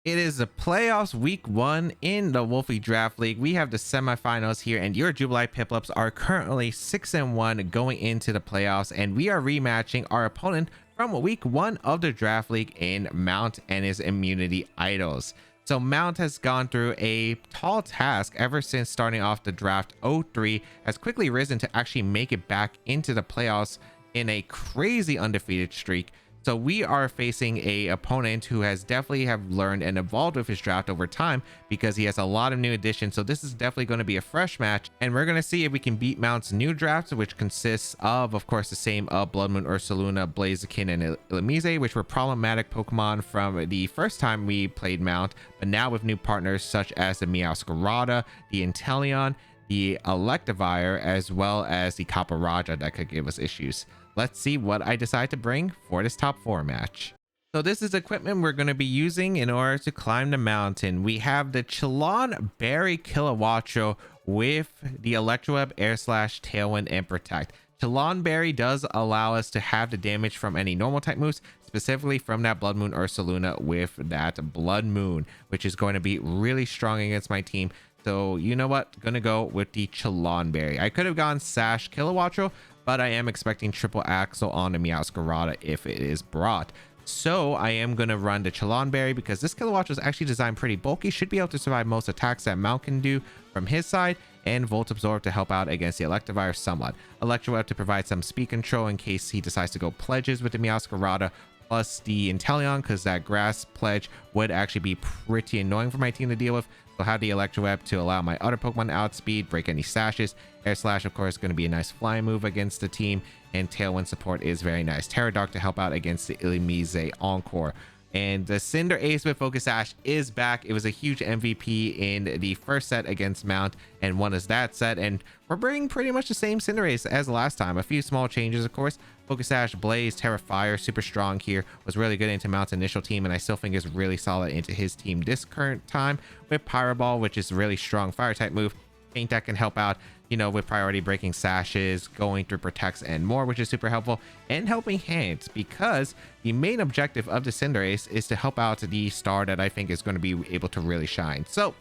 It is the playoffs week 1 in the Wolfey Draft League. We have the semifinals here, and your Jubilife Piplups are currently 6-1 going into the playoffs, and we are rematching our opponent from week 1 of the draft league in Mount and his immunity idols. So Mount has gone through a tall task ever since starting off the draft 03, has quickly risen to actually make it back into the playoffs in a crazy undefeated streak. So we are facing a opponent who has definitely have learned and evolved with his draft over time, because he has a lot of new additions. So this is definitely going to be a fresh match, and we're going to see if we can beat Mount's new draft, which consists of course, the same Blood Moon, Ursaluna, Blaziken, and Illumise, which were problematic Pokemon from the first time we played Mount, but now with new partners such as the Meowscarada, the Inteleon, the Electivire, as well as the Caparaja that could give us issues. Let's see what I decide to bring for this top 4 match. So this is equipment we're going to be using in order to climb the mountain. We have the Chalon Berry Kilowattrel with the Electroweb, Air Slash, Tailwind, and Protect. Chalon Berry does allow us to have the damage from any normal type moves, specifically from that Blood Moon Ursaluna with that Blood Moon, which is going to be really strong against my team. So you know what, gonna go with the Chalon Berry. I could have gone Sash Kilowattrel, but I am expecting triple axle on the Meowscarada if it is brought. So I am going to run the Chalon Berry, because this Kilowattrel is actually designed pretty bulky, should be able to survive most attacks that Mount can do from his side, and Volt Absorb to help out against the Electivire somewhat. Electroweb to provide some speed control in case he decides to go pledges with the Meowscarada, plus the Inteleon, because that grass pledge would actually be pretty annoying for my team to deal with. So have the Electroweb to allow my other Pokemon to outspeed, break any sashes. Air Slash, of course, is going to be a nice flying move against the team, and Tailwind support is very nice. Terradark to help out against the Illumise Encore. And the Cinder Ace with Focus Sash is back. It was a huge MVP in the first set against Mount, and won us that set. And we're bringing pretty much the same Cinder Ace as last time. A few small changes, of course. Focus Sash, Blaze, Terra Fire, super strong here. Was really good into Mount's initial team, and I still think is really solid into his team this current time. With Pyro Ball, which is a really strong fire type move. Paint that can help out, you know, with priority breaking sashes, going through protects and more, which is super helpful, and helping hands, because the main objective of the Cinderace is to help out the star that I think is going to be able to really shine. So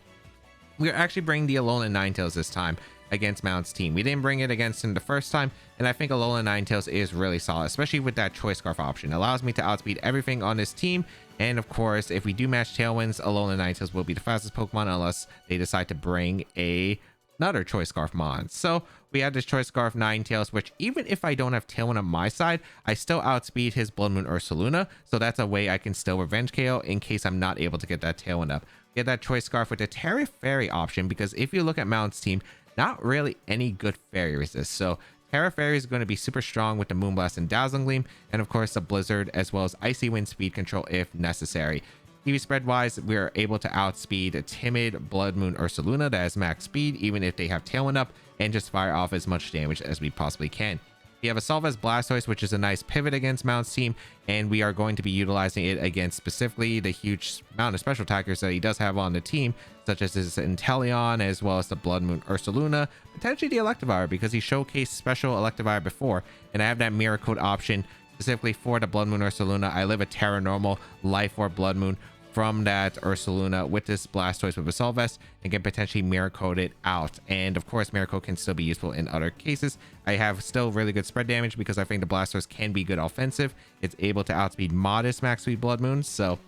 we're actually bringing the Alolan Ninetales this time against Mount's team. We didn't bring it against him the first time, and I think Alolan Ninetales is really solid, especially with that Choice Scarf option. It allows me to outspeed everything on this team, and of course, if we do match Tailwinds, Alolan Ninetales will be the fastest Pokemon unless they decide to bring another Choice Scarf mod. So we have this Choice Scarf Ninetales, which even if I don't have Tailwind on my side, I still outspeed his Blood Moon Ursaluna. So that's a way I can still revenge KO in case I'm not able to get that Tailwind up. Get that Choice Scarf with the Terra Fairy option, because if you look at Mount's team, not really any good fairy resist. So Terra Fairy is going to be super strong with the Moonblast and Dazzling Gleam, and of course the Blizzard, as well as Icy Wind speed control if necessary. TV spread wise, we are able to outspeed a timid Blood Moon Ursaluna that has max speed, even if they have Tailwind up, and just fire off as much damage as we possibly can. We have a Solvez Blastoise, which is a nice pivot against Mount's team, and we are going to be utilizing it against specifically the huge amount of special attackers that he does have on the team, such as his Inteleon, as well as the Blood Moon Ursaluna, potentially the Electivire, because he showcased special Electivire before, and I have that Mirror Coat option specifically for the Blood Moon Ursaluna. I live a Terra Normal Life Orb Blood Moon from that Ursaluna with this Blastoise with a Solvest, and can potentially Mirror Coat it out. And of course, Mirror Coat can still be useful in other cases. I have still really good spread damage because I think the Blastoise can be good offensive. It's able to outspeed modest max speed Blood Moon, so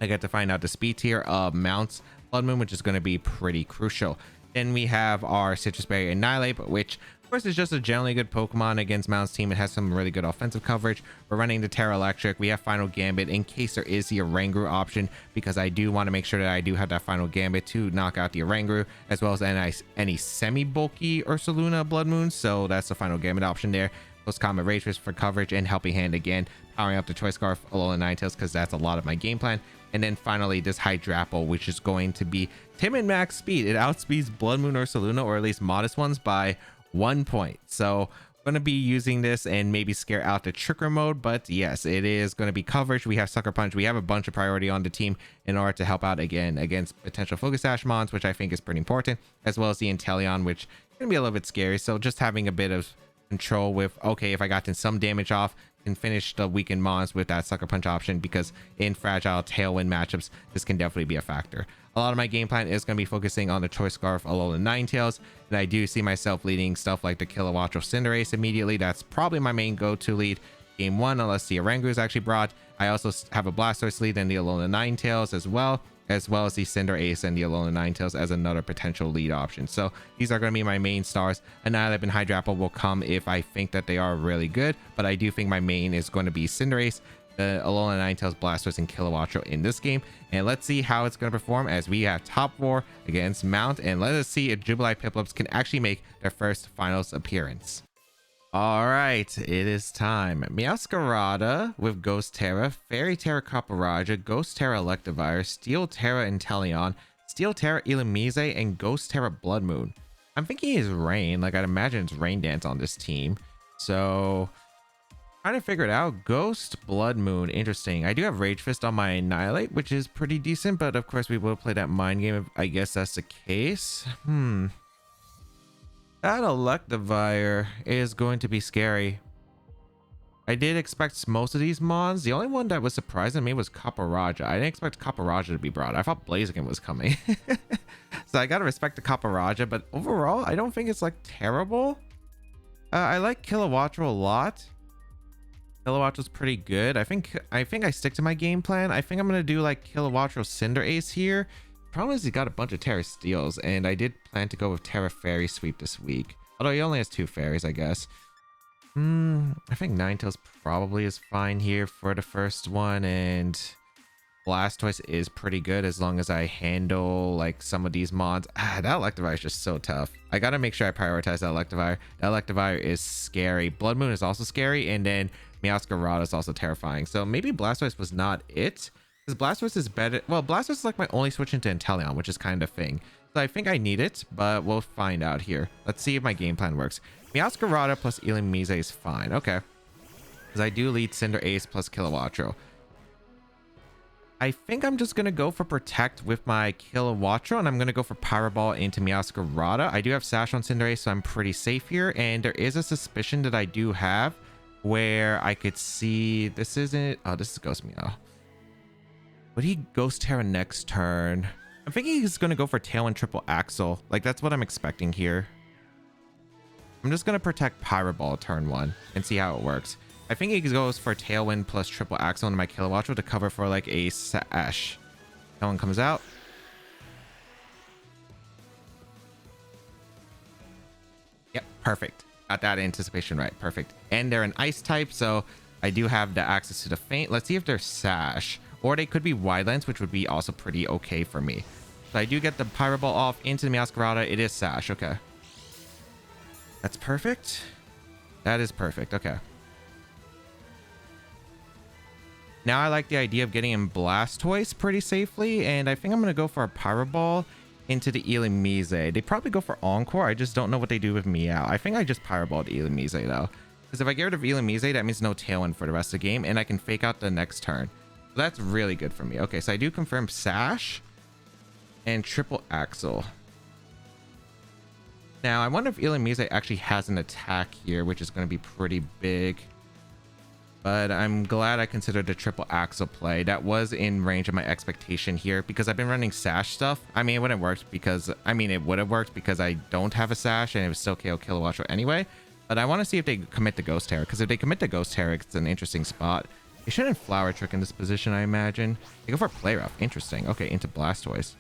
I get to find out the speed tier of Mount's Blood Moon, which is going to be pretty crucial. Then we have our Citrus Berry Annihilate, which of course is just a generally good Pokemon against Mount's team. It has some really good offensive coverage. We're running the Terra Electric. We have Final Gambit in case there is the Oranguru option, because I do want to make sure that I do have that Final Gambit to knock out the Oranguru, as well as any semi-bulky Ursaluna Blood Moon. So that's the Final Gambit option there. Post Comet Rage Fist for coverage, and Helping Hand again, powering up the Choice Scarf, Alolan Ninetales, because that's a lot of my game plan. And then finally this Hydrapple, which is going to be timid max speed. It outspeeds Blood Moon Ursaluna, or at least modest ones, by 1 point. So I'm going to be using this and maybe scare out the Tricker mode, but yes, it is going to be coverage. We have Sucker Punch. We have a bunch of priority on the team in order to help out again against potential Focus Sash mons, which I think is pretty important, as well as the Inteleon, which is going to be a little bit scary. So just having a bit of control with, okay, if I got some damage off, can finish the weakened mons with that sucker punch option, because in fragile tailwind matchups, this can definitely be a factor. A lot of my game plan is going to be focusing on the Choice Scarf, Alolan Ninetales, and I do see myself leading stuff like the Kilowattrel Cinderace immediately. That's probably my main go-to lead game one, unless the Oranguru is actually brought. I also have a Blastoise lead and the Alolan Ninetales as well as the Cinderace and the Alolan Ninetales as another potential lead option. So these are going to be my main stars. Annihilape and Hydrapple will come if I think that they are really good, but I do think my main is going to be Cinderace, the Alolan Ninetales, Blastoise, and Kilowattrel in this game. And let's see how it's going to perform as we have top 4 against Mount, and let us see if Jubilife Piplups can actually make their first finals appearance. All right, it is time. Meowscarada with Ghost Terra, Fairy Terra Copperajah, Ghost Terra Electivire, Steel Terra Inteleon, Steel Terra Illumise, and Ghost Terra Blood Moon. I'm thinking it's Rain. Like, I'd imagine it's Rain Dance on this team. So trying to figure it out. Ghost, Blood Moon, interesting. I do have Rage Fist on my Annihilate, which is pretty decent, but of course we will play that mind game if I guess that's the case. That Electivire is going to be scary. I did expect most of these mons. The only one that was surprising me was Copperajah. I didn't expect Copperajah to be brought. I thought Blaziken was coming. So I gotta respect the Copperajah, but overall, I don't think it's like terrible. I like Kilowattrel a lot. Kilowattrel's pretty good. I think I stick to my game plan. I think I'm gonna do like Kilowattrel Cinderace here. Problem is he got a bunch of Terra Steels, and I did plan to go with Terra Fairy Sweep this week. Although he only has 2 fairies, I guess. I think Ninetales probably is fine here for the first one, and Blastoise is pretty good as long as I handle like some of these mods. That Electivire is just so tough. I gotta make sure I prioritize that Electivire. That Electivire is scary. Blood Moon is also scary, and then Meowscarada is also terrifying. So maybe Blastoise was not it. Because Blastoise is better. Well, Blastoise is like my only switch into Inteleon, which is kind of a thing. So I think I need it, but we'll find out here. Let's see if my game plan works. Meowscarada plus Illumise is fine. Okay. Because I do lead Cinderace plus Kilowattrel. I think I'm just going to go for Protect with my Kilowattrel, and I'm going to go for Power Ball into Meowscarada. I do have Sash on Cinderace, so I'm pretty safe here. And there is a suspicion that I do have where I could see... This isn't... Oh, this is Ghost Meow. Would he Ghost Terra next turn? I'm thinking he's going to go for Tailwind Triple Axle. Like, that's what I'm expecting here. I'm just going to protect Pyro Ball turn 1 and see how it works. I think he goes for Tailwind plus Triple Axle into my Kilowattrel to cover for like a Sash. Tailwind comes out. Yep, perfect. Got that anticipation right. Perfect. And they're an Ice type, so I do have the access to the Feint. Let's see if they're Sash. Or they could be Wide Lens, which would be also pretty okay for me. So I do get the Pyro Ball off into the Meowscarada. It is Sash. Okay. That's perfect. That is perfect. Okay. Now I like the idea of getting in Blastoise pretty safely. And I think I'm going to go for a Pyro Ball into the Illumise. They probably go for Encore. I just don't know what they do with Meow. I think I just Pyro Balled Illumise though. Because if I get rid of Illumise, that means no Tailwind for the rest of the game. And I can fake out the next turn. So that's really good for me. Okay, so I do confirm Sash and Triple Axle. Now, I wonder if Illumise actually has an attack here, which is going to be pretty big. But I'm glad I considered the Triple Axle play. That was in range of my expectation here because I've been running Sash stuff. I mean, it wouldn't work because... I mean, it would have worked because I don't have a Sash and it was still KO Kilowattrel anyway. But I want to see if they commit the Ghost Terror, because if they commit the Ghost Terror, it's an interesting spot. They shouldn't Flower Trick in this position, I imagine. They go for Play Rough. Interesting. Okay, into Blastoise.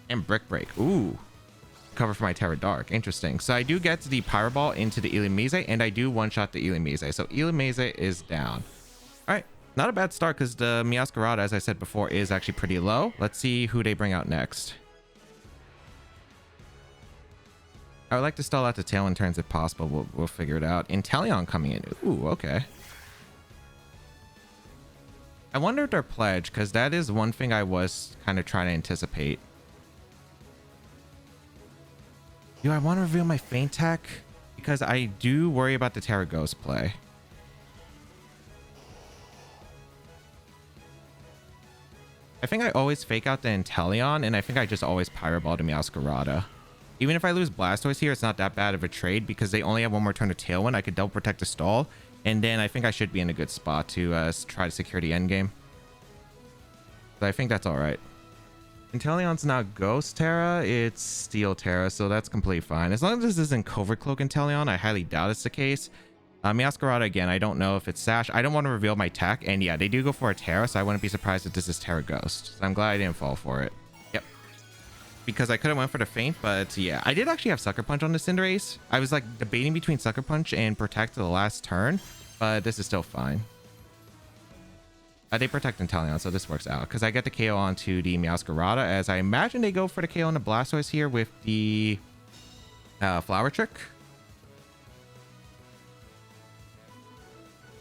And Brick Break. Ooh. Cover for my Terra Dark. Interesting. So I do get the Pyro Ball into the Illumise, and I do one-shot the Illumise. So Illumise is down. All right. Not a bad start, because the Meowscarada, as I said before, is actually pretty low. Let's see who they bring out next. I would like to stall out the Tailwind turns if possible. We'll figure it out. Inteleon coming in. Ooh, okay. I wonder if they're Pledge, because that is one thing I was kind of trying to anticipate. Do I want to reveal my Feint Tech? Because I do worry about the Terra Ghost play. I think I always fake out the Inteleon, and I think I just always Pyro Ball to Meowscarada. Even if I lose Blastoise here, it's not that bad of a trade because they only have one more turn of Tailwind. I could double protect the stall And then I think I should be in a good spot to try to secure the end game. But I think that's all right. Inteleon's not Ghost Terra, it's Steel Terra, so that's completely fine. As long as this isn't Covert Cloak Inteleon, I highly doubt it's the case. Meowscarada, again, I don't know if it's Sash. I don't want to reveal my tech, and yeah, they do go for a Terra, so I wouldn't be surprised if this is Terra Ghost. So I'm glad I didn't fall for it. Yep. Because I could have went for the Feint, but yeah, I did actually have Sucker Punch on the Cinderace. I was like debating between Sucker Punch and Protect to the last turn, but this is still fine. They protect Inteleon, so this works out because I get the KO onto the Meowscarada, as I imagine they go for the KO on the Blastoise here with the Flower Trick.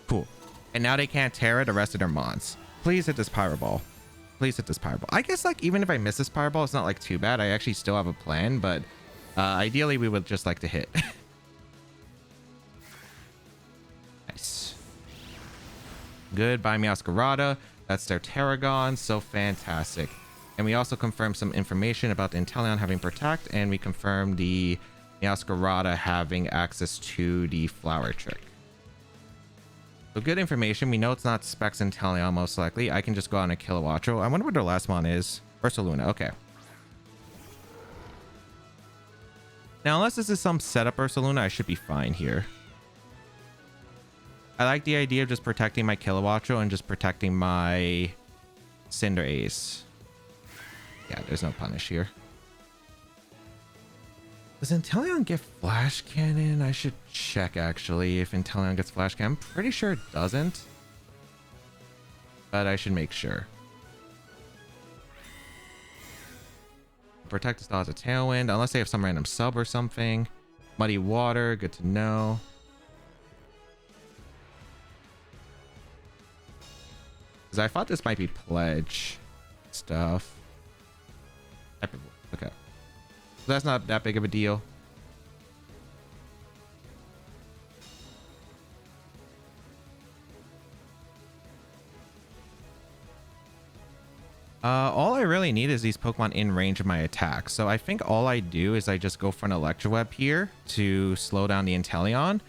Cool. And now they can't Terra the rest of their mons. Please hit this Pyro Ball. Please hit this Pyro Ball. I guess like even if I miss this Pyro Ball, it's not like too bad. I actually still have a plan, but ideally we would just like to hit. Nice. Goodbye, Meowscarada. That's their Terragon. So fantastic. And we also confirmed some information about the Inteleon having Protect, and we confirmed the Meowscarada having access to the Flower Trick. So good information. We know it's not Specs Inteleon most likely. I can just go on a Kilowattrel. I wonder what their last mon is. Ursaluna. Okay. Now, unless this is some setup Ursaluna, I should be fine here. I like the idea of just protecting my Kilowattrel and just protecting my Cinderace. Yeah, there's no punish here. Does Inteleon get Flash Cannon? I should check actually if Inteleon gets Flash Cannon. I'm pretty sure it doesn't, but I should make sure. Protect still has a Tailwind, unless they have some random sub or something. Muddy Water, good to know. Because I thought this might be Pledge stuff. Okay. So that's not that big of a deal. All I really need is these Pokemon in range of my attack. So I think all I do is I just go for an Electroweb here to slow down the Inteleon.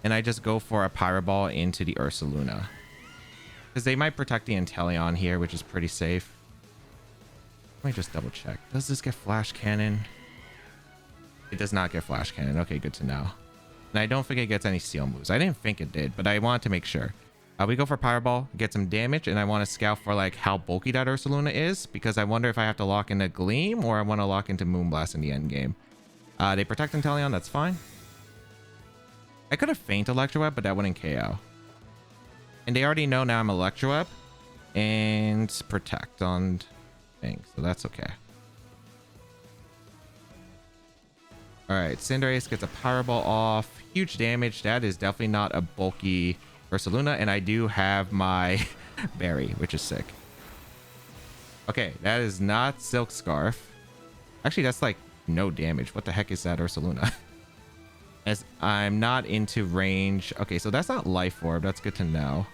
And I just go for a Pyro Ball into the Ursaluna. Because they might protect the Inteleon here, which is pretty safe. Let me just double check. Does this get Flash Cannon? It does not get Flash Cannon. Okay, good to know. And I don't think it gets any Steel moves. I didn't think it did, but I wanted to make sure. We go for Pyro Ball, get some damage, and I want to scout for like how bulky that Ursaluna is, because I wonder if I have to lock into Gleam or I want to lock into Moonblast in the end game. They protect Inteleon, that's fine. I could have Feint Electroweb, but that wouldn't KO. And they already know now I'm Electroweb and Protect on things, so that's okay. All right, Cinderace gets a Pyro Ball off. Huge damage. That is definitely not a bulky Ursaluna, and I do have my Berry, which is sick. Okay, that is not Silk Scarf. Actually, that's like no damage. What the heck is that Ursaluna? As I'm not into range. Okay, so that's not Life Orb. That's good to know.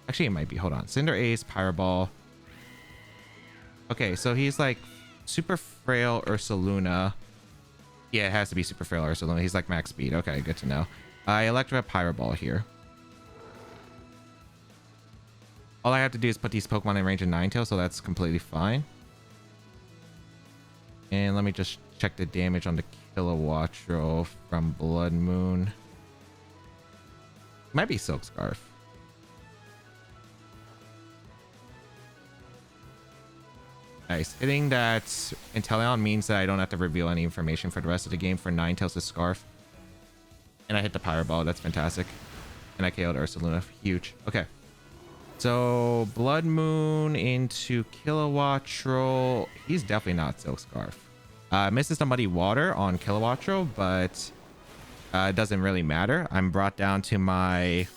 Actually, it might be. Hold on. Cinderace, Pyro Ball. Okay, so he's like Super Frail Ursaluna. Yeah, it has to be Super Frail Ursaluna. He's like max speed. Okay, good to know. I Electroweb Pyro Ball here. All I have to do is put these Pokemon in range of Ninetales, so that's completely fine. And let me just check the damage on the Kilowattrel from Blood Moon. Might be Silk Scarf. Nice. Hitting that Inteleon means that I don't have to reveal any information for the rest of the game for Ninetales' Scarf. And I hit the Pyro Ball. That's fantastic. And I KO'd Ursaluna. Huge. Okay. So Blood Moon into Kilowattrel. He's definitely not Silk Scarf. Misses the Muddy Water on Kilowattrel, but it doesn't really matter. I'm brought down to my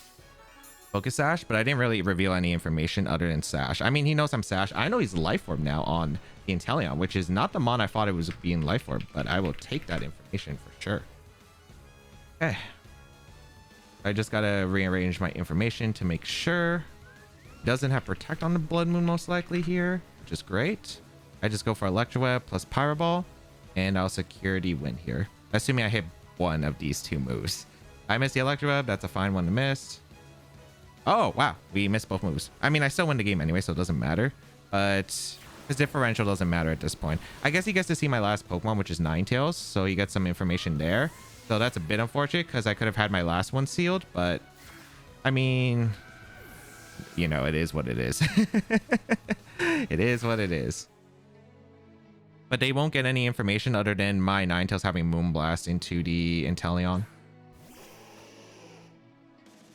Focus Sash, but I didn't really reveal any information other than Sash. I mean, he knows I'm Sash. I know he's Life Orb now on the Inteleon, which is not the mon I thought it was being Life Orb, but I will take that information for sure. Okay. I just gotta rearrange my information to make sure. Doesn't have Protect on the Blood Moon most likely here, which is great. I just go for Electroweb plus Pyro Ball, and I'll secure the win here, assuming I hit one of these two moves. I missed the Electro Web. That's a fine one to miss. Oh, wow. We missed both moves. I mean, I still win the game anyway, so it doesn't matter. But his differential doesn't matter at this point. I guess he gets to see my last Pokemon, which is Ninetales. So he gets some information there. So that's a bit unfortunate because I could have had my last one sealed. But, I mean, you know, it is what it is. It is what it is. But they won't get any information other than my Ninetales having Moonblast into the Inteleon.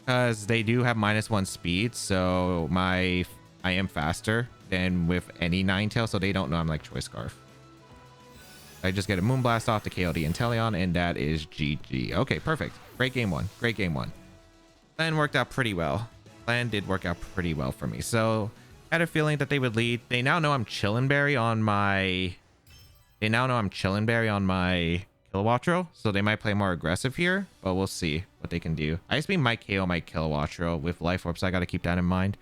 Because they do have -1 speed, so I am faster than with any Ninetale, so they don't know I'm like Choice Scarf. I just get a Moonblast off to KO the Inteleon, and that is GG. Okay, perfect. Great game one. Great game one. Plan worked out pretty well. Plan did work out pretty well for me. So I had a feeling that they would lead. They now know I'm Chillin' Berry on my... They now know I'm Chillin' Berry on my Kilowattrel, so they might play more aggressive here, but we'll see what they can do. ISB might KO my Kilowattrel with Life Orb, so I got to keep that in mind.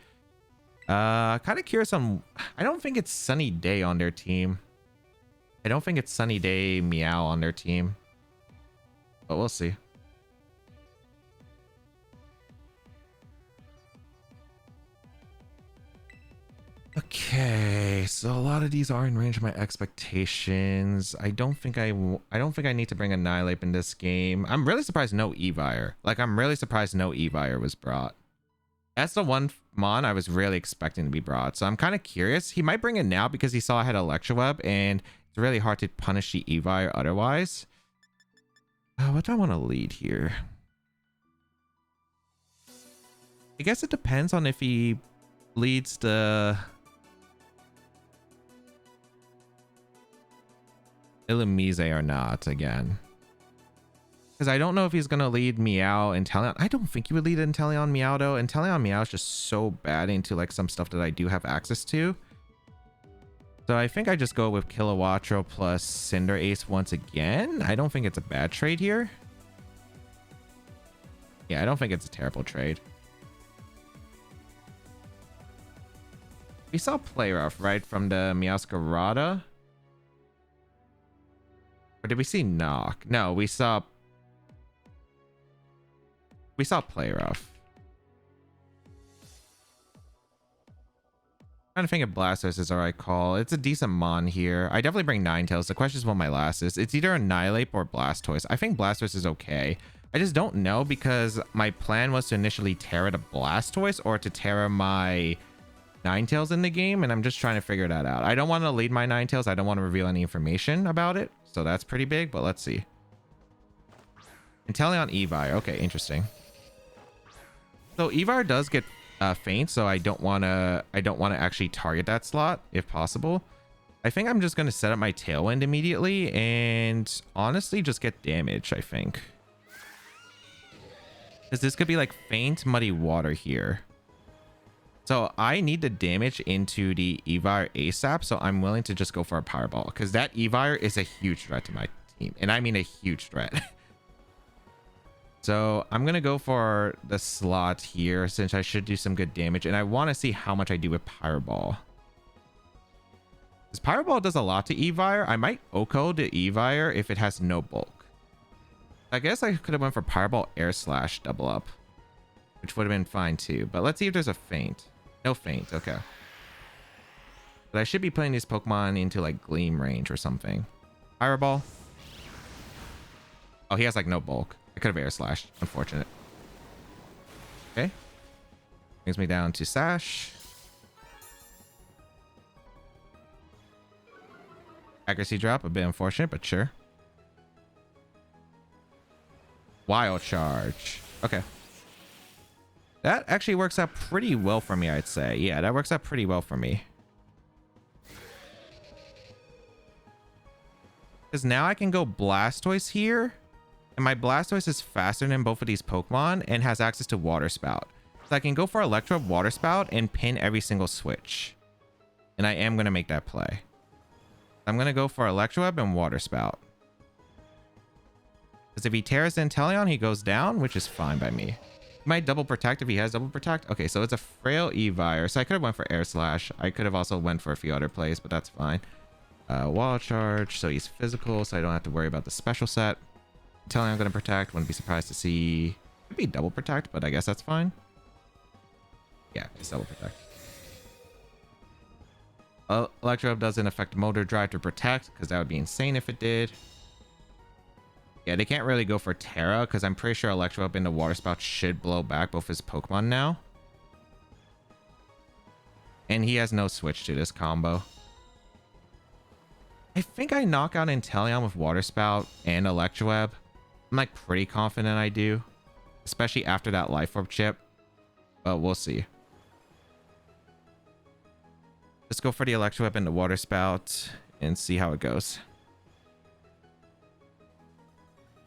Kind of curious on... I don't think it's Sunny Day on their team. I don't think it's Sunny Day Meow on their team, but we'll see. Okay, so a lot of these are in range of my expectations. I don't think I need to bring Annihilate in this game. I'm really surprised no Evire. Like, I'm really surprised no Evire was brought. That's the one Mon I was really expecting to be brought. So I'm kind of curious. He might bring it now because he saw I had Electro Web, and it's really hard to punish the Evire otherwise. What do I want to lead here? I guess it depends on if he leads the... Illumise or not again, because I don't know if he's gonna lead Meow and Inteleon. I don't think he would lead Inteleon Meow though. Inteleon Meow is just so bad into like some stuff that I do have access to. So I think I just go with Kilowattrel plus Cinderace once again. I don't think it's a bad trade here. Yeah, I don't think it's a terrible trade. We saw Play Rough, right, from the Meowscarada. Or did we see Knock? No, we saw Play Rough. Trying to think if Blastoise is alright call. It's a decent Mon here. I definitely bring Ninetales. The question is what my last is. It's either Annihilate or Blastoise. I think Blastoise is okay. I just don't know because my plan was to initially Terra the Blastoise or to Terra my Ninetales in the game, and I'm just trying to figure that out. I don't want to lead my Ninetales. I don't want to reveal any information about it. So that's pretty big, but let's see. Inteleon Evire. Okay, interesting. So Evire does get faint, so I don't want to actually target that slot if possible. I think I'm just going to set up my Tailwind immediately and honestly just get damage, I think. Because this could be like faint Muddy Water here. So I need the damage into the Evire ASAP, so I'm willing to just go for a Powerball because that Evire is a huge threat to my team, and I mean a huge threat. So I'm gonna go for the slot here since I should do some good damage, and I want to see how much I do with Powerball. Because Powerball does a lot to Evire. I might Oko the Evire if it has no bulk. I guess I could have went for Powerball Air Slash double up, which would have been fine too. But let's see if there's a feint. No feint, okay. But I should be putting these Pokemon into like Gleam range or something. Fireball. Oh, he has like no bulk. I could have Air Slashed. Unfortunate. Okay. Brings me down to Sash. Accuracy drop, a bit unfortunate, but sure. Wild Charge. Okay. That actually works out pretty well for me, I'd say. Yeah, that works out pretty well for me. Because now I can go Blastoise here. And my Blastoise is faster than both of these Pokemon and has access to Water Spout. So I can go for Electro Water Spout and pin every single switch. And I am going to make that play. I'm going to go for Electroweb and Water Spout. Because if he tears Inteleon, he goes down, which is fine by me. He might double protect if he has double protect. Okay, so it's a frail Evire. So I could have went for Air Slash. I could have also went for a few other plays, but that's fine. Wall Charge. So he's physical, so I don't have to worry about the special set. Inteleon I'm going to protect. Wouldn't be surprised to see Could be double protect, but I guess that's fine. Yeah, it's double protect. Electro doesn't affect motor drive to protect, because that would be insane if it did. Yeah, they can't really go for Terra, because I'm pretty sure Electro up into Water Spout should blow back both his Pokemon now. And he has no switch to this combo. I think I knock out Inteleon with Water Spout and Electroweb. I'm like pretty confident I do. Especially after that Life Orb chip. But we'll see. Let's go for the Electroweb and the Water Spout and see how it goes.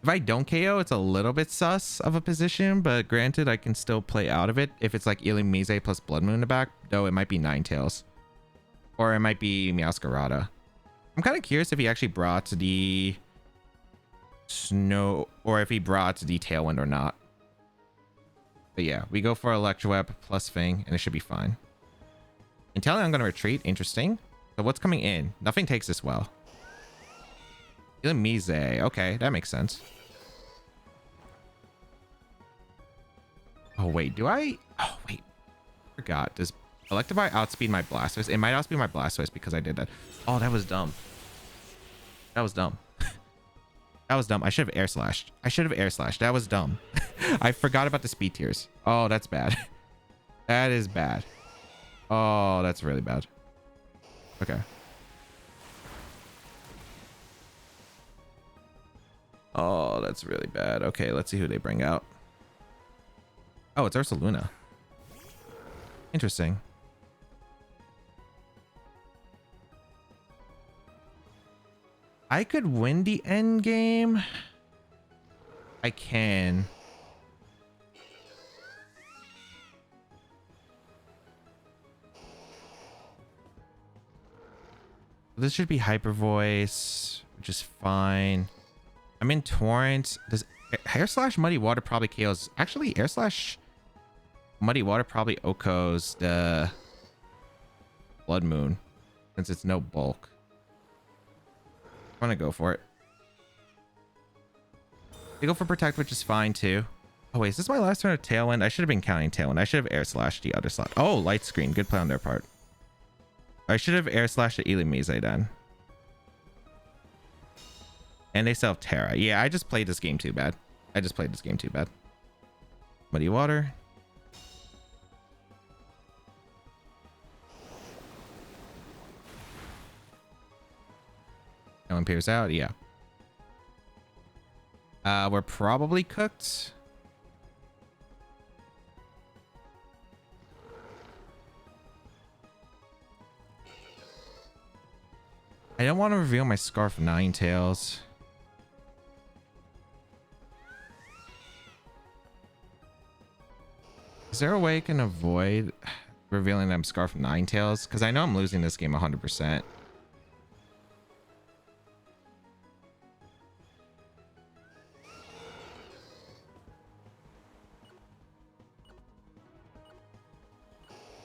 If I don't KO, it's a little bit sus of a position, but granted, I can still play out of it if it's like Illumise plus Blood Moon in the back, though it might be Ninetales. Or it might be Meowscarada. I'm kind of curious if he actually brought the Snow, or if he brought the Tailwind or not. But yeah, we go for Electroweb plus Fang, and it should be fine. Inteleon, I'm going to retreat. Interesting. So what's coming in? Nothing takes this well. Illumise. Okay, that makes sense. Oh, wait. Do I? Oh, wait. Forgot. Does Electivire outspeed my Blastoise? It might outspeed my Blastoise because I did that. Oh, that was dumb. That was dumb. That was dumb. I should have air slashed. I should have air slashed. That was dumb. I forgot about the speed tiers. Oh, that's bad. That is bad. Oh, that's really bad. Okay. Oh, that's really bad. Okay, let's see who they bring out. Oh, it's Ursaluna. Interesting. I could win the end game. I can. This should be Hyper Voice, which is fine. I'm in Torrent. Does Air Slash Muddy Water probably KOs? Actually, Air Slash Muddy Water probably OHKOs the Blood Moon, since it's no bulk. I'm gonna go for it. They go for Protect, which is fine too. Oh wait, is this my last turn of Tailwind? I should have been counting Tailwind. I should have Air Slashed the other slot. Oh, Light Screen. Good play on their part. I should have Air Slashed the Illumise then. And they still have Terra. Yeah, I just played this game too bad. I just played this game too bad. Muddy Water. No one peers out. Yeah. We're probably cooked. I don't want to reveal my Scarf Ninetales. Is there a way I can avoid revealing them Scarf Ninetales? Because I know I'm losing this game 100%.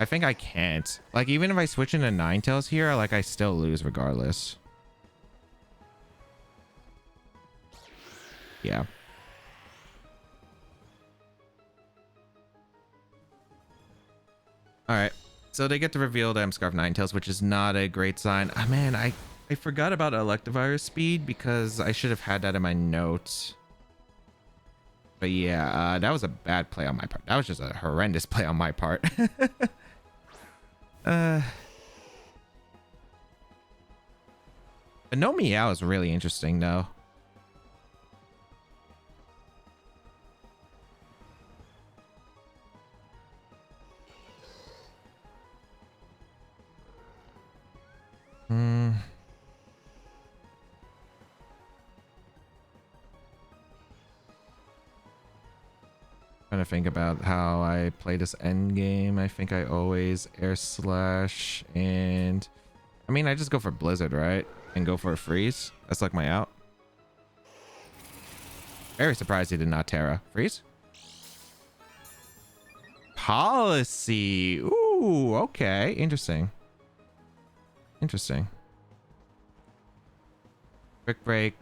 I think I can't. Like, even if I switch into Ninetales here, like, I still lose regardless. Yeah. All right. So they get to reveal them Scarf Ninetales, which is not a great sign. Ah, man, I forgot about Electivire speed because I should have had that in my notes. But yeah, that was a bad play on my part. That was just a horrendous play on my part. But no Meow is really interesting though. Trying to think about how I play this end game. I think I always air slash, and I mean I just go for Blizzard, right? And go for a freeze. That's like my out. Very surprised he did not Terra. Freeze? Policy. Ooh, okay. Interesting. Interesting. Quick break.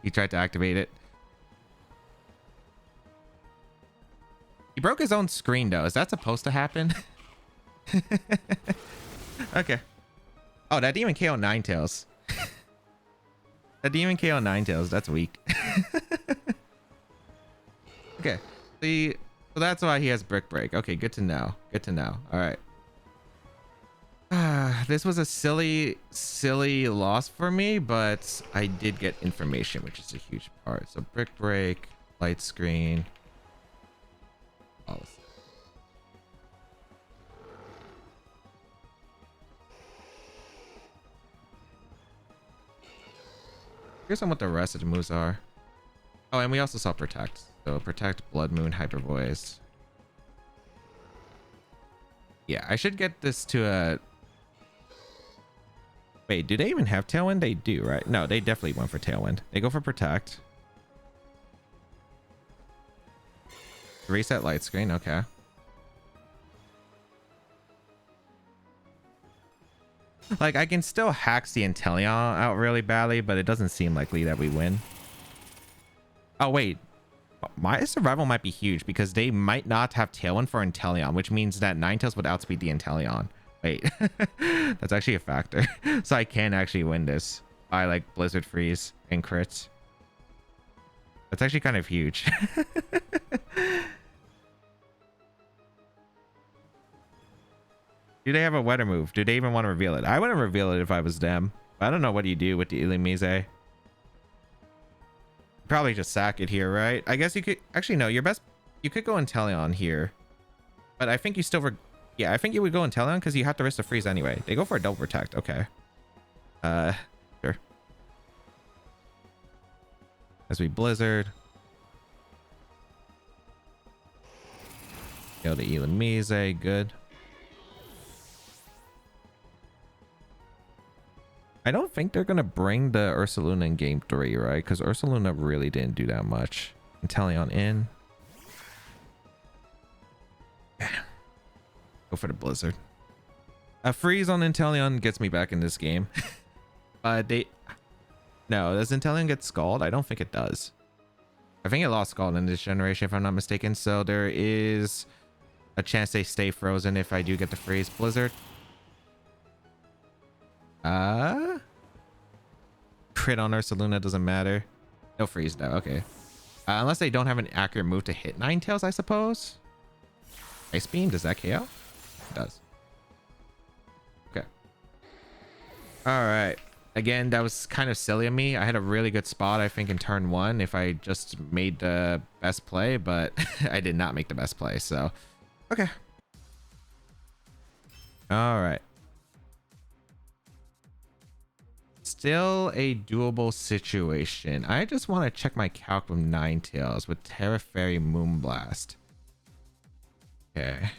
He tried to activate it. He broke his own screen though. Is that supposed to happen? Okay. Oh, that didn't even KO Ninetales. That didn't even KO Ninetales. That's weak. Okay. See, so that's why he has Brick Break. Okay, good to know. Good to know. All right. This was a silly loss for me, but I did get information, which is a huge part. So Brick Break, light screen. Policy. Here's what the rest of the moves are. Oh, and we also saw Protect. So Protect, Blood Moon, Hyper Voice. Yeah, I should get this to a... Wait, do they even have Tailwind? They do, right? No, they definitely went for Tailwind. They go for Protect. Reset light screen, okay. Like, I can still hack the Inteleon out really badly, but it doesn't seem likely that we win. Oh, wait. My survival might be huge because they might not have Tailwind for Inteleon, which means that Ninetales would outspeed the Inteleon. Wait, that's actually a factor. So I can actually win this by like Blizzard Freeze and crits. That's actually kind of huge. Do they have a weather move? Do they even want to reveal it? I wouldn't reveal it if I was them. I don't know what you do with the Illumise. Probably just sack it here, right? I guess you could actually no, your best you could go Inteleon here. But I think you still yeah, I think you would go Inteleon because you have to risk the freeze anyway. They go for a double protect. Okay. Sure. As we Blizzard. Go to Illumise, good. I don't think they're gonna bring the Ursaluna in game 3, right? Because Ursaluna really didn't do that much. Inteleon in. Go for the Blizzard. A freeze on Inteleon gets me back in this game. No, does Inteleon get Scald? I don't think it does. I think it lost Scald in this generation, if I'm not mistaken. So there is a chance they stay frozen if I do get the freeze. Blizzard. Crit on Ursaluna doesn't matter. No freeze though. Okay. Unless they don't have an accurate move to hit Ninetales, I suppose. Ice Beam, does that KO? It does. Okay. All right. Again, that was kind of silly of me. I had a really good spot, I think, in turn 1 if I just made the best play, but I did not make the best play. So, okay. All right. Still a doable situation. I just want to check my calc with Ninetales with Terra Fairy Moonblast. Okay.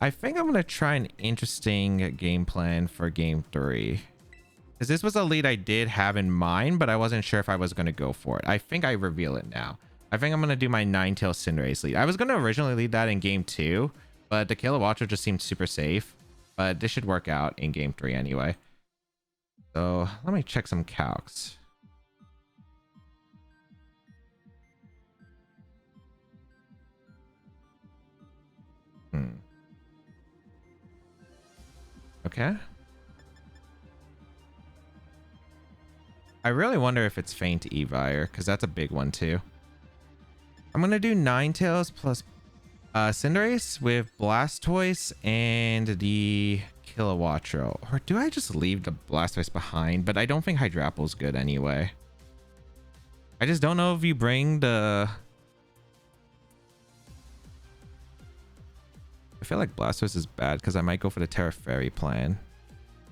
I think I'm going to try an interesting game plan for game 3. Because this was a lead I did have in mind, but I wasn't sure if I was going to go for it. I think I reveal it now. I think I'm going to do my Ninetales Cinderace lead. I was going to originally lead that in game 2, but the Kilowattrel just seemed super safe. But this should work out in game 3 anyway. So let me check some calcs. Okay. I really wonder if it's Feint Evire, because that's a big one too. I'm going to do Ninetales plus Cinderace with Blastoise and the Kilowattrel. Or do I just leave the Blastoise behind? But I don't think Hydrapple's good anyway. I just don't know if you bring the... I feel like Blastoise is bad because I might go for the Terra Fairy plan.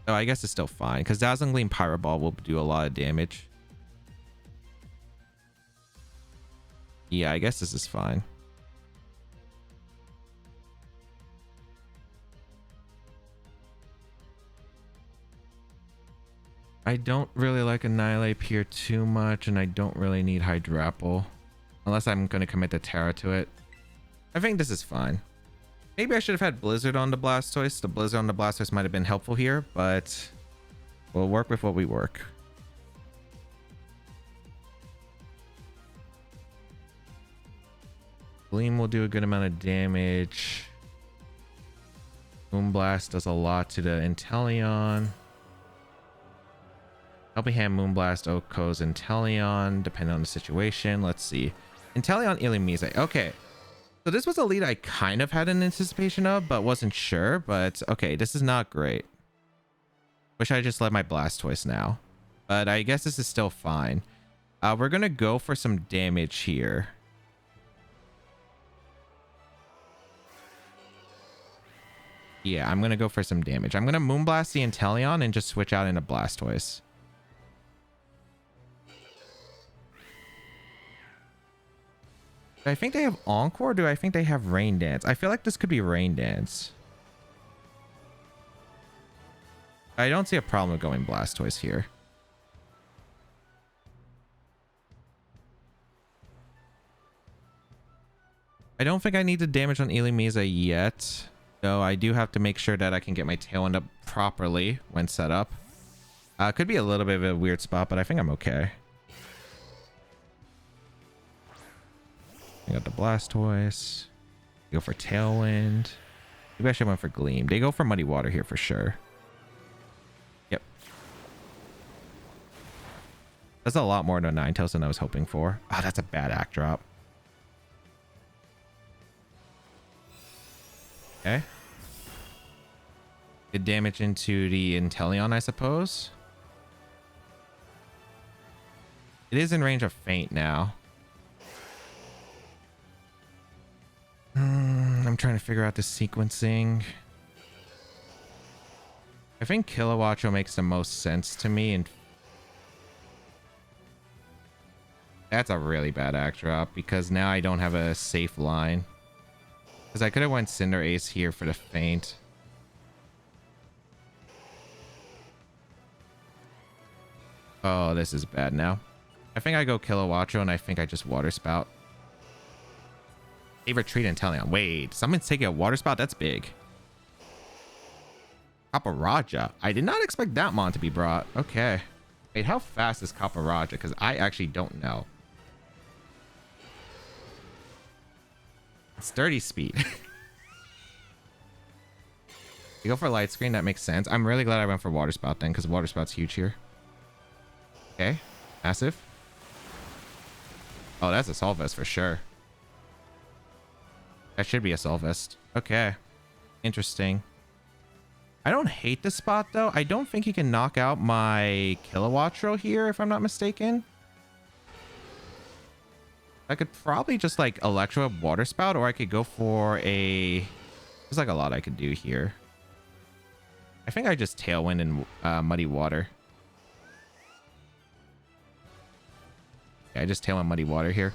Oh, I guess it's still fine because Dazzling Gleam Pyro Ball will do a lot of damage. Yeah, I guess this is fine. I don't really like Annihilate here too much, and I don't really need Hydrapple. Unless I'm going to commit the Terra to it. I think this is fine. Maybe I should have had Blizzard on the Blastoise. The Blizzard on the Blastoise might have been helpful here, but we'll work with what we work. Gleam will do a good amount of damage. Moonblast does a lot to the Inteleon. Helping Hand, Moonblast, Oko's Inteleon, depending on the situation. Let's see. Inteleon, Illumise. Okay. So this was a lead I kind of had an anticipation of, but wasn't sure. But okay, this is not great. Wish I just led my Blastoise now. But I guess this is still fine. We're going to go for some damage here. Yeah, I'm going to go for some damage. I'm going to Moonblast the Inteleon and just switch out into Blastoise. Do I think they have Encore? Or do I think they have Rain Dance? I feel like this could be Rain Dance. I don't see a problem with going Blastoise here. I don't think I need the damage on Illumise yet. So I do have to make sure that I can get my Tailwind up properly when set up. Could be a little bit of a weird spot, but I think I'm okay. I got the Blastoise. Go for Tailwind. Maybe I should have went for Gleam. They go for Muddy Water here for sure. Yep. That's a lot more than a Ninetales than I was hoping for. Oh, that's a bad act drop. Okay. Good damage into the Inteleon, I suppose. It is in range of Faint now. I'm trying to figure out the sequencing. I think Kilowattrel makes the most sense to me, and that's a really bad act drop because now I don't have a safe line. Because I could have went Cinderace here for the Faint. Oh, this is bad now. I think I go Kilowattrel and I think I just Water Spout. Favorite treat Inteleon. Wait, someone's taking a Water Spout? That's big. Caparaja. I did not expect that mon to be brought. Okay. Wait, how fast is Caparaja? Because I actually don't know. It's 30 speed. You go for Light Screen, that makes sense. I'm really glad I went for Water Spout then, because Water Spout's huge here. Okay, massive. Oh, that's a Solvest for sure. That should be a Solvest. Okay, interesting. I don't hate this spot though. I don't think he can knock out my Kilowattrel here, if I'm not mistaken. I could probably just like Electro Water Spout, or I could go for a... There's like a lot I could do here. I think I just Tailwind and Muddy Water. Yeah, I just Tailwind Muddy Water here.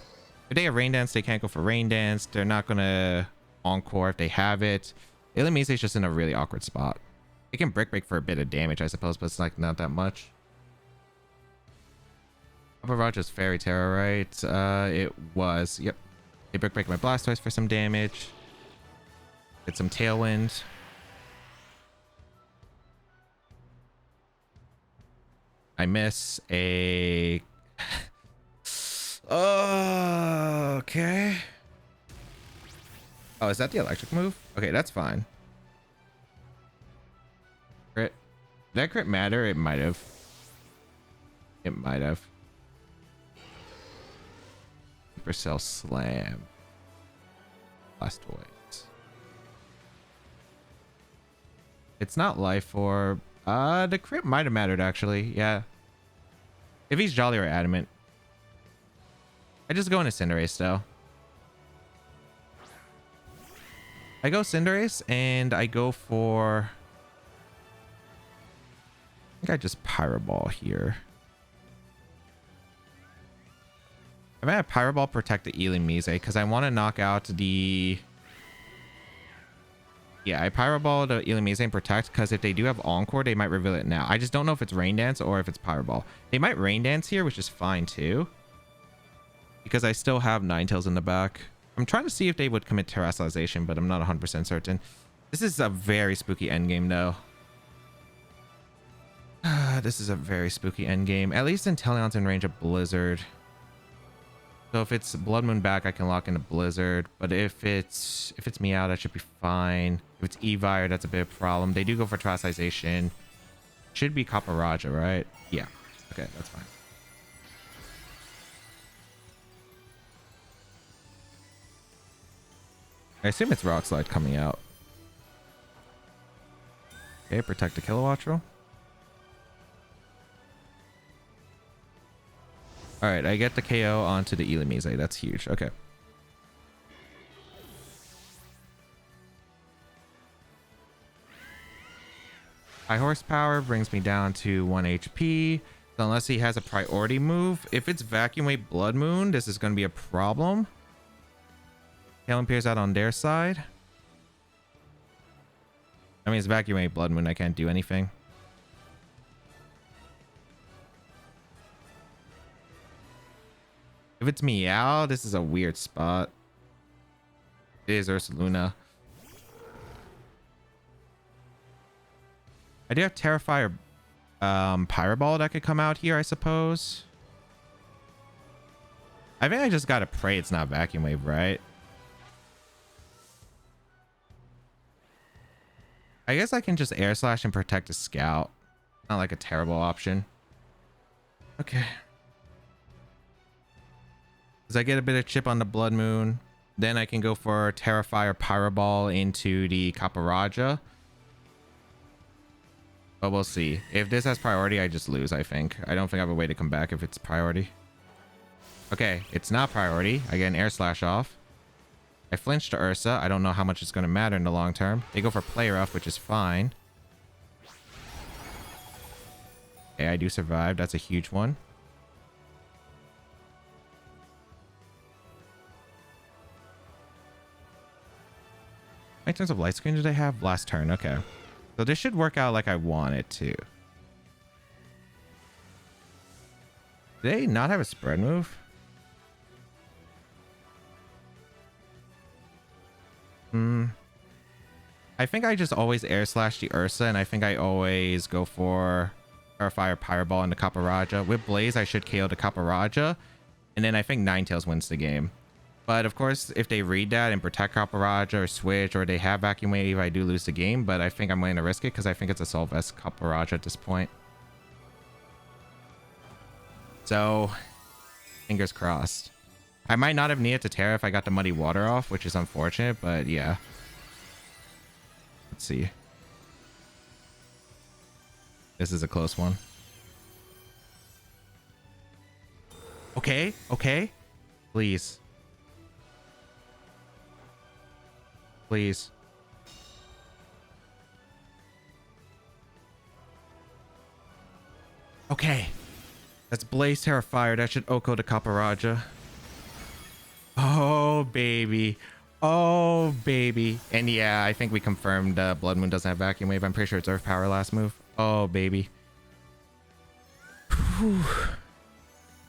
If they have Rain Dance, they can't go for Rain Dance. They're not going to Encore if they have it. Illumise is just in a really awkward spot. It can Brick Break for a bit of damage, I suppose, but it's like not that much. Caparaja's Fairy Terror, right? It was. Yep. They Brick Break my Blastoise for some damage. Get some Tailwind. I miss a... Oh, okay. Oh, is that the electric move? Okay, that's fine. Crit. Did that crit matter? It might have. It might have. Supercell Slam. Blastoise. It's not Life Orb. The crit might have mattered actually. Yeah. If he's Jolly or Adamant. I just go into Cinderace though. I go Cinderace and I go for... I think I just Pyro Ball here. I'm gonna Pyro Ball protect the Illumise because I want to knock out the... Yeah, I Pyro Ball the Illumise and protect because if they do have Encore, they might reveal it now. I just don't know if it's Rain Dance or if it's Pyro Ball. They might Rain Dance here, which is fine too. Because I still have Ninetales in the back. I'm trying to see if they would commit Terrestrialization, but I'm not 100% certain. This is a very spooky endgame though. This is a very spooky endgame. At least Inteleon's in range of Blizzard. So if it's Blood Moon back, I can lock in a Blizzard. But if it's Meow, that should be fine. If it's Evire, that's a bit of a problem. They do go for Terastization. Should be Kaparaja, right? Yeah. Okay, that's fine. I assume it's Rock Slide coming out. Okay, protect the Kilowattrel. Alright, I get the KO onto the Illumise. That's huge. Okay. High horsepower brings me down to 1 HP. So unless he has a priority move, if it's Vacuum Wave Blood Moon, this is going to be a problem. Halen Pierce out on their side. I mean, it's Vacuum Wave Blood Moon. I can't do anything. If it's Meow, this is a weird spot. It is Ursaluna. I do have Terrifier Pyro that could come out here, I suppose. I think I just gotta pray it's not Vacuum Wave, right? I guess I can just Air Slash and protect a Scout. Not like a terrible option. Okay. Because I get a bit of chip on the Blood Moon. Then I can go for Terrifier Pyro Ball into the Kaparaja. But we'll see. If this has priority, I just lose, I think. I don't think I have a way to come back if it's priority. Okay, it's not priority. I get an Air Slash off. I flinch to Ursa. I don't know how much it's going to matter in the long term. They go for Play Rough, which is fine. Okay, I do survive. That's a huge one. How many turns of Light Screen did I have? Last turn. Okay. So this should work out like I want it to. Do they not have a spread move? I think I just always Air Slash the Ursa, and I think I always go for Terrifier Pyro Ball into Kaparaja. With Blaze, I should KO the Kaparaja, and then I think Ninetales wins the game. But of course, if they read that and protect Kaparaja or switch, or they have Vacuum Wave, I do lose the game. But I think I'm going to risk it because I think it's a Solvest Kaparaja at this point. So, fingers crossed. I might not have needed to Terra if I got the Muddy Water off, which is unfortunate, but yeah. Let's see. This is a close one. Okay, okay. Please. Please. Okay. That's Blaze Terrifier. That should Oko to Kaparaja. Oh, baby. Oh, baby. And yeah, I think we confirmed Blood Moon doesn't have Vacuum Wave. I'm pretty sure it's Earth Power last move. Oh, baby. Whew.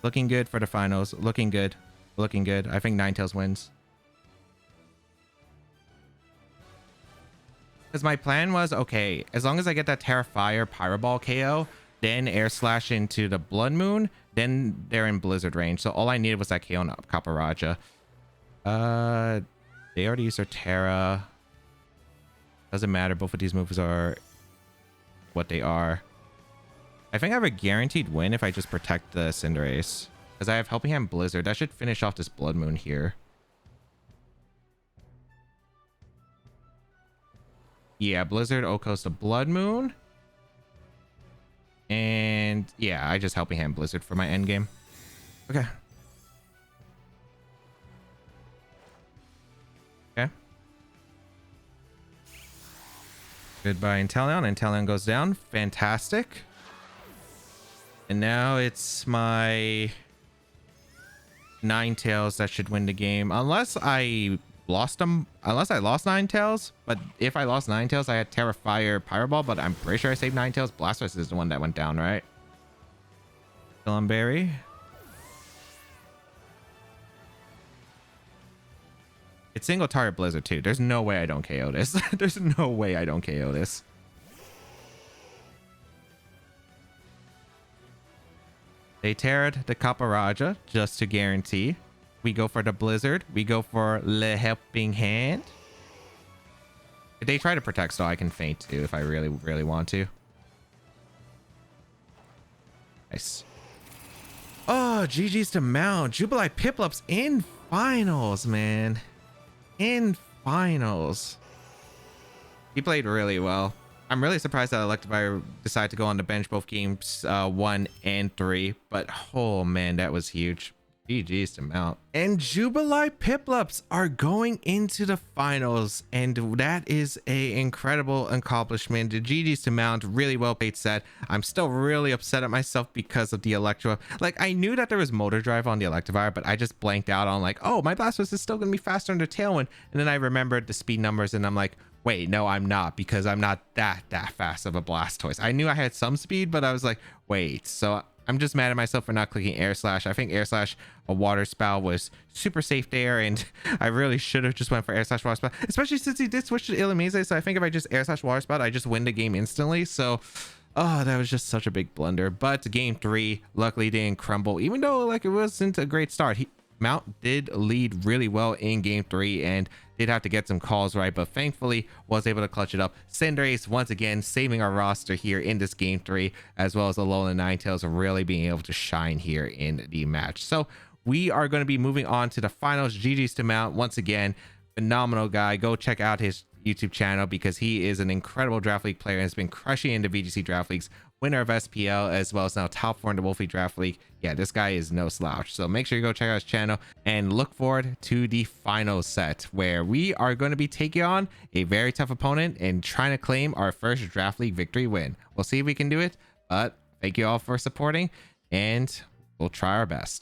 Looking good for the finals. Looking good. Looking good. I think Ninetales wins. Because my plan was, okay, as long as I get that Terrifier Pyro Ball KO, then Air Slash into the Blood Moon, then they're in Blizzard range. So all I needed was that KO on Kaparaja. They already used their Terra. Doesn't matter. Both of these moves are what they are. I think I have a guaranteed win if I just protect the Cinderace. Because I have Helping Hand Blizzard. That should finish off this Blood Moon here. Yeah, Blizzard Okos the Blood Moon. And yeah, I just Helping Hand Blizzard for my endgame. Okay. Okay. Goodbye, Inteleon. Inteleon goes down. Fantastic. And now it's my Ninetales that should win the game. Unless I lost them. Unless I lost Ninetales. But if I lost Ninetales, I had Terrifier Pyro Ball. But I'm pretty sure I saved Ninetales. Blastoise is the one that went down, right? Berry. It's single target Blizzard too. There's no way I don't KO this. There's no way I don't KO this. They teared the Kaparaja just to guarantee. We go for the blizzard. We go for Le Helping Hand. If they try to protect stall, I can feint too if I really, really want to. Nice. Oh, GG's to Mount. Jubilife Piplups in finals, man. In finals. He played really well. I'm really surprised that Electivire decided to go on the bench both games 1 and 3. But oh man, that was huge. GG's to Mount. And Jubilife Piplups are going into the finals, and that is a incredible accomplishment. The GG's to Mount, really well played set. I'm still really upset at myself because of the Electro. Like, I knew that there was motor drive on the Electivire, but I just blanked out on like, oh, my Blastoise is still gonna be faster under Tailwind. And then I remembered the speed numbers, and I'm like, wait, no, I'm not, because I'm not that fast of a Blastoise. I knew I had some speed, but I was like, wait, so I'm just mad at myself for not clicking Air Slash. I think Air Slash, a water spout, was super safe there, and I really should have just went for Air Slash water spout, especially since he did switch to Illumise. So I think if I just Air Slash water spout, I just win the game instantly. So oh, that was just such a big blunder. But game 3 luckily didn't crumble, even though like it wasn't a great start. Mount did lead really well in game 3 and did have to get some calls right, but thankfully was able to clutch it up. Cinderace once again saving our roster here in this game 3, as well as Alolan Ninetales really being able to shine here in the match. So we are going to be moving on to the finals. GG's to Mount once again. Phenomenal guy. Go check out his YouTube channel because he is an incredible draft league player and has been crushing in the VGC draft leagues, winner of SPL, as well as now top 4 in the Wolfey draft league. Yeah, this guy is no slouch. So make sure you go check out his channel and look forward to the final set where we are going to be taking on a very tough opponent and trying to claim our first draft league victory win. We'll see if we can do it, but thank you all for supporting and we'll try our best.